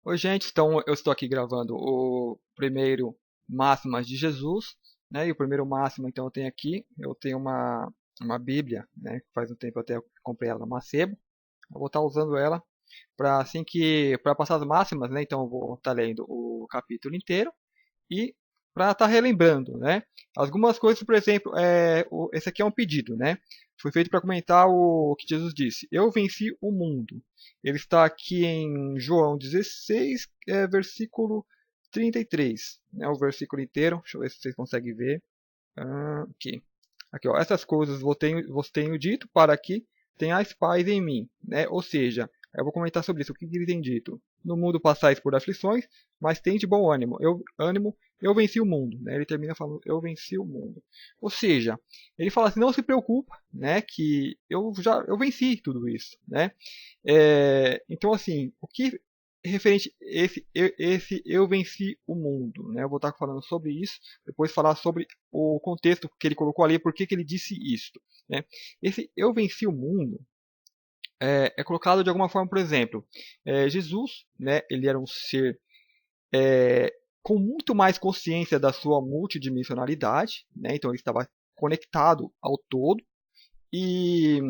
Oi, gente. Então, eu estou aqui gravando o primeiro Máximas de Jesus, né? E o primeiro máximo, então, eu tenho uma Bíblia, né? Que faz um tempo eu até comprei ela no Macebo. Eu vou estar usando ela para passar as máximas, né? Então, eu vou estar lendo o capítulo inteiro e para estar relembrando, né? Algumas coisas, por exemplo, esse aqui é um pedido, né? Foi feito para comentar o que Jesus disse: Eu venci o mundo. Ele está aqui em João 16, versículo 33, né? O versículo inteiro. Deixa eu ver se vocês conseguem ver. Aqui. Aqui, ó. Essas coisas vos tenho dito para que tenhais paz em mim, né? Ou seja, eu vou comentar sobre isso. O que ele tem dito? No mundo passais por aflições, mas tende bom ânimo, eu venci o mundo, né? Ele termina falando, eu venci o mundo. Ou seja, ele fala assim, não se preocupa, né? Que eu venci tudo isso, né? Então assim, o que referente esse eu venci o mundo, né? Eu vou estar falando sobre isso, depois falar sobre o contexto que ele colocou ali, por que ele disse isso, né? Esse eu venci o mundo é colocado de alguma forma, por exemplo, Jesus, né? Ele era um ser com muito mais consciência da sua multidimensionalidade, né? Então ele estava conectado ao todo e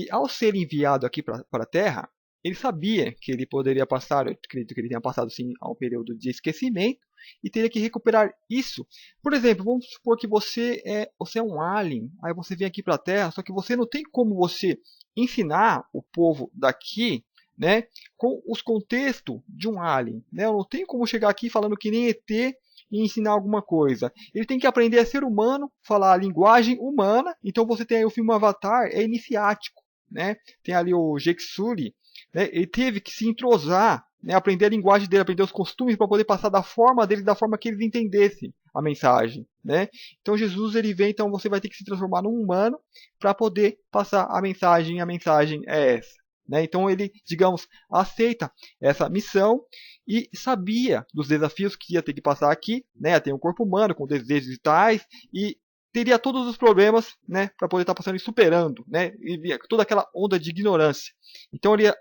ao ser enviado aqui para a Terra, ele sabia que ele poderia passar, eu acredito que ele tenha passado sim a um período de esquecimento e teria que recuperar isso. Por exemplo, vamos supor que você é um alien, aí você vem aqui para a Terra, só que você não tem como você ensinar o povo daqui, né, com os contextos de um alien, né? Eu não tenho como chegar aqui falando que nem ET e ensinar alguma coisa. Ele tem que aprender a ser humano, falar a linguagem humana. Então você tem aí o filme Avatar, é iniciático, né? Tem ali o Jake Sully, né? Ele teve que se entrosar, né? Aprender a linguagem dele, aprender os costumes para poder passar da forma dele, da forma que eles entendessem a mensagem, né? Então Jesus ele vem, então você vai ter que se transformar num humano para poder passar a mensagem. A mensagem é essa. Né? Então ele, digamos, aceita essa missão e sabia dos desafios que ia ter que passar aqui, né? Tem um corpo humano com desejos e tais e teria todos os problemas, né, para poder estar passando e superando, né, e toda aquela onda de ignorância. Então ele,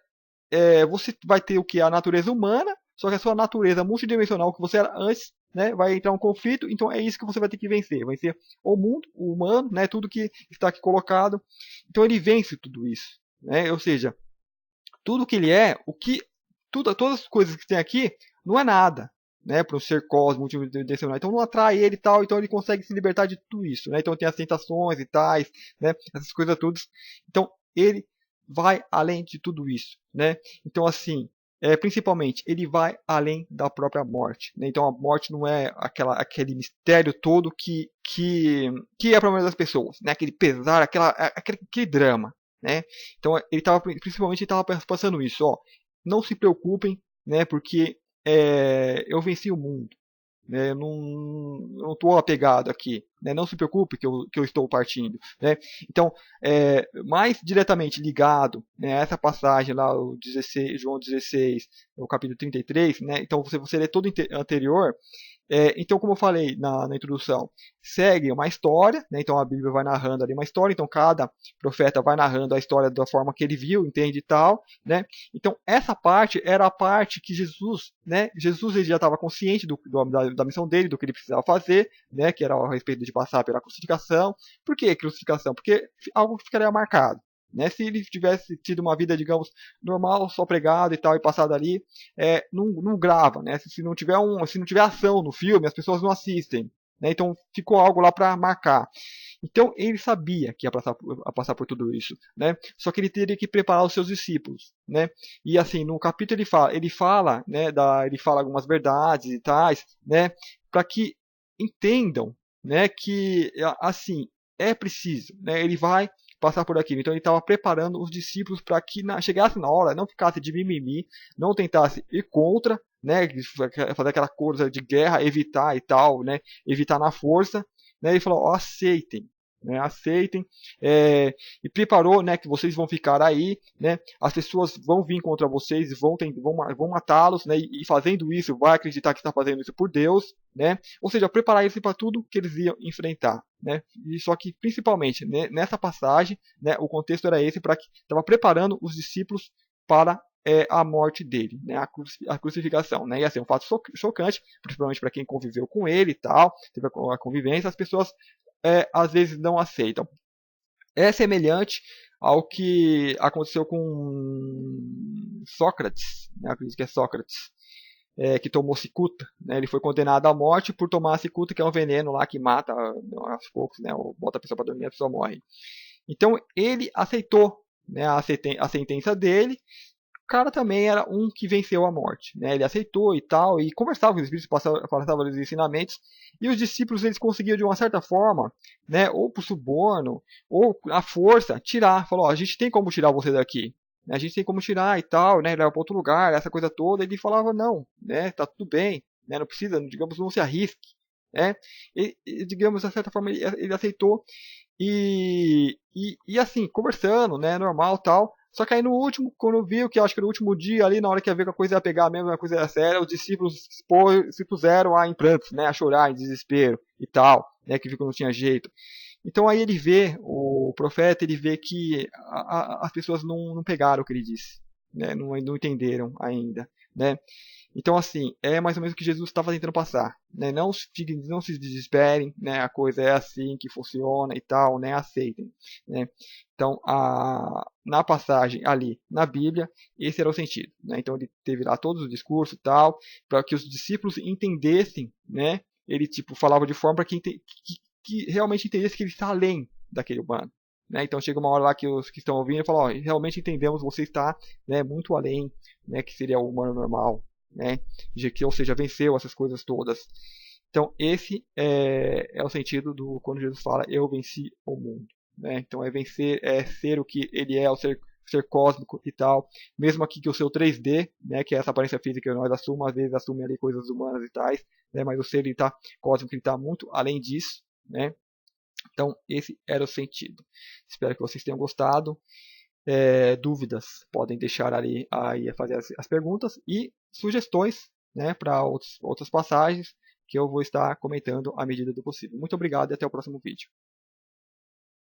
você vai ter o que a natureza humana, só que a sua natureza multidimensional que você era antes, né, vai entrar um conflito. Então é isso que você vai ter que vencer o mundo, o humano, né, tudo que está aqui colocado. Então ele vence tudo isso, né? Ou seja, tudo que ele é, todas as coisas que tem aqui, não é nada, né, para um ser cósmico multidimensional. Então não atrai ele e tal, então ele consegue se libertar de tudo isso, né? Então tem as tentações e tais, né, essas coisas todas. Então ele vai além de tudo isso, né? Então assim, principalmente ele vai além da própria morte, né? Então a morte não é aquele mistério todo que é para a maioria das pessoas, né? Aquele pesar, aquele drama, né? Então ele estava principalmente ele estava passando isso, ó, não se preocupem, né? Porque eu venci o mundo, né? Eu não estou apegado aqui, né? Não se preocupe que eu estou partindo, né? Então, mais diretamente ligado, né, a essa passagem lá, o 16, João 16, o capítulo 33, né? Então, você lê todo o anterior. Então, como eu falei na introdução, segue uma história, né? Então a Bíblia vai narrando ali uma história, então cada profeta vai narrando a história da forma que ele viu, entende e tal, né? Então essa parte era a parte que Jesus, né? Jesus ele já estava consciente da missão dele, do que ele precisava fazer, né? Que era a respeito de passar pela crucificação. Por que crucificação? Porque algo ficaria marcado. Né? Se ele tivesse tido uma vida, digamos, normal, só pregado e tal, e passado ali, não grava, né? Se não tiver ação no filme, as pessoas não assistem, né? Então ficou algo lá para marcar. Então ele sabia que ia passar por tudo isso, né? Só que ele teria que preparar os seus discípulos, né? E assim no capítulo ele fala, né? Ele fala algumas verdades e tais, né? Para que entendam, né? Que assim é preciso, né? Ele vai passar por aquilo. Então ele estava preparando os discípulos para que chegasse na hora, não ficasse de mimimi, não tentasse ir contra, né, fazer aquela coisa de guerra, evitar e tal, né, evitar na força, né, ele falou, ó, aceitem, né, aceitem, e preparou, né, que vocês vão ficar aí, né, as pessoas vão vir contra vocês, vão matá-los, né, e fazendo isso, vai acreditar que está fazendo isso por Deus, né, ou seja, preparar eles para tudo que eles iam enfrentar, né, e só que principalmente, né, nessa passagem, né, o contexto era esse, para que estava preparando os discípulos para a morte dele, né, a crucificação, né, ia ser um fato chocante, principalmente para quem conviveu com ele e tal, teve a convivência, as pessoas às vezes não aceitam. É semelhante ao que aconteceu com Sócrates, né, acredito que é Sócrates, que tomou cicuta, né, ele foi condenado à morte por tomar a cicuta, que é um veneno lá que mata aos poucos, né, ou bota a pessoa para dormir e a pessoa morre. Então ele aceitou, né, a sentença dele. O cara também era um que venceu a morte, né? Ele aceitou e tal, e conversava com os espíritos, passava os ensinamentos, e os discípulos eles conseguiam de uma certa forma, né, ou por suborno, ou à força, tirar. Falou, ó, a gente tem como tirar você daqui, né? A gente tem como tirar e tal, né? Levar para outro lugar, essa coisa toda. Ele falava não, né? Tá tudo bem, né? Não precisa, digamos, não se arrisque, né? Digamos, de certa forma ele aceitou e assim, conversando, né, normal tal. Só que aí no último, quando viu que eu acho que no último dia ali, na hora que ia ver que a coisa ia pegar mesmo, a coisa era séria, os discípulos se puseram a em prantos, né, a chorar em desespero e tal, né, que viu que não tinha jeito. Então aí ele vê, o profeta, ele vê que as pessoas não pegaram o que ele disse, né, não entenderam ainda, né. Então, assim, é mais ou menos o que Jesus estava tentando passar. Né? Não se desesperem, né? A coisa é assim que funciona e tal, né? Aceitem. Né? Então, na passagem ali na Bíblia, esse era o sentido. Né? Então, ele teve lá todos os discursos e tal, para que os discípulos entendessem. Né? Ele tipo, falava de forma para que realmente entendesse que ele está além daquele humano. Né? Então chega uma hora lá que os que estão ouvindo falam, ó, realmente entendemos, você está, né, muito além, né, que seria o humano normal, né? Ou seja, venceu essas coisas todas. Então esse é o sentido do quando Jesus fala eu venci o mundo, né? Então é vencer, é ser o que ele é, o ser cósmico e tal, mesmo aqui que o seu 3D, né, que é essa aparência física que nós assumimos, às vezes assume ali coisas humanas e tais, né, mas o ser ele tá cósmico, ele está muito além disso, né? Então esse era o sentido. Espero que vocês tenham gostado. Dúvidas, podem deixar ali aí a fazer as perguntas e sugestões, né, para outras passagens que eu vou estar comentando à medida do possível. Muito obrigado e até o próximo vídeo.